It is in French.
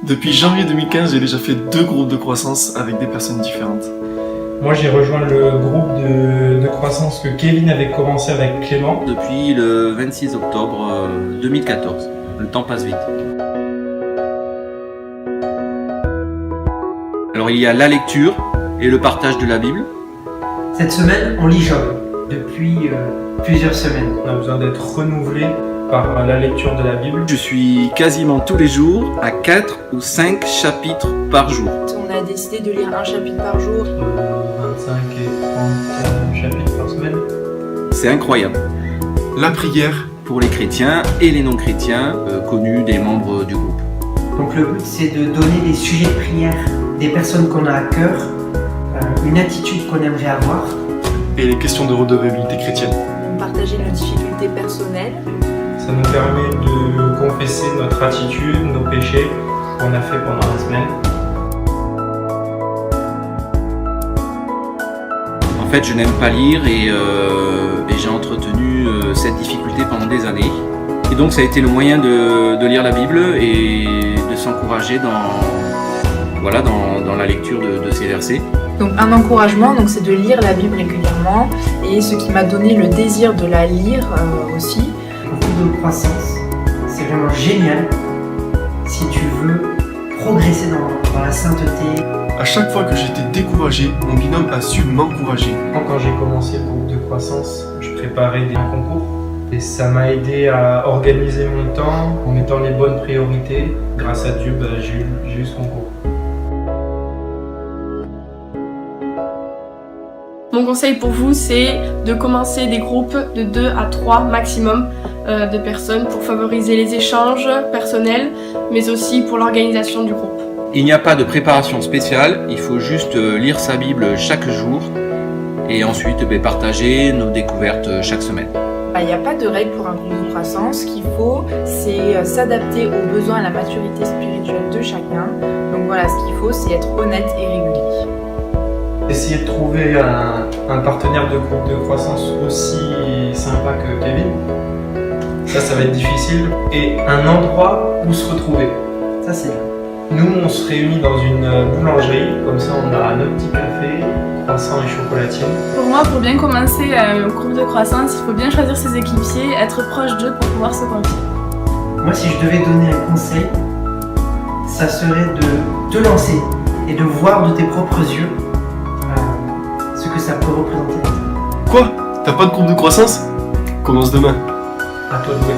Depuis janvier 2015, j'ai déjà fait 2 groupes de croissance avec des personnes différentes. Moi, j'ai rejoint le groupe de croissance que Kevin avait commencé avec Clément. Depuis le 26 octobre 2014. Le temps passe vite. Alors il y a la lecture et le partage de la Bible. Cette semaine, on lit Job depuis plusieurs semaines. On a besoin d'être renouvelé par la lecture de la Bible. Je suis quasiment tous les jours à 4 ou 5 chapitres par jour. On a décidé de lire un chapitre par jour. 25 et 30 chapitres par semaine. C'est incroyable. La prière, Pour les chrétiens et les non-chrétiens connus des membres du groupe. Donc le but, c'est de donner des sujets de prière, des personnes qu'on a à cœur, une attitude qu'on aimerait avoir. et les questions de redevabilité chrétienne. Partager nos difficultés personnelles. Ça nous permet de confesser notre attitude, nos péchés qu'on a fait pendant la semaine. En fait, je n'aime pas lire et j'ai entretenu cette difficulté pendant des années. Et donc ça a été le moyen de lire la Bible et de s'encourager dans la lecture de ces versets. Donc un encouragement, c'est de lire la Bible régulièrement, et ce qui m'a donné le désir de la lire aussi. Groupe de croissance, c'est vraiment génial si tu veux progresser dans la sainteté. À chaque fois que j'étais découragé, mon binôme a su m'encourager. Quand j'ai commencé le groupe de croissance, je préparais des concours. Et ça m'a aidé à organiser mon temps en mettant les bonnes priorités. Grâce à Dieu, j'ai eu ce concours. Mon conseil pour vous, c'est de commencer des groupes de 2 à 3 maximum de personnes pour favoriser les échanges personnels, mais aussi pour l'organisation du groupe. Il n'y a pas de préparation spéciale, il faut juste lire sa Bible chaque jour et ensuite partager nos découvertes chaque semaine. Il n'y a pas de règle pour un groupe de croissance. Ce qu'il faut, c'est s'adapter aux besoins et à la maturité spirituelle de chacun. Donc voilà, ce qu'il faut, c'est être honnête et régulier. Essayer de trouver un partenaire de groupe de croissance aussi sympa que Kevin. Ça va être difficile. Et un endroit où se retrouver. Ça, c'est bien. Nous, on se réunit dans une boulangerie. Comme ça, on a notre petit café, croissant et chocolatine. Pour moi, pour bien commencer un groupe de croissance, il faut bien choisir ses équipiers, être proche d'eux pour pouvoir se confier. Moi, si je devais donner un conseil, ça serait de te lancer et de voir de tes propres yeux ce que ça peut représenter. Quoi? T'as pas de groupe de croissance? Commence demain. À toi de jouer.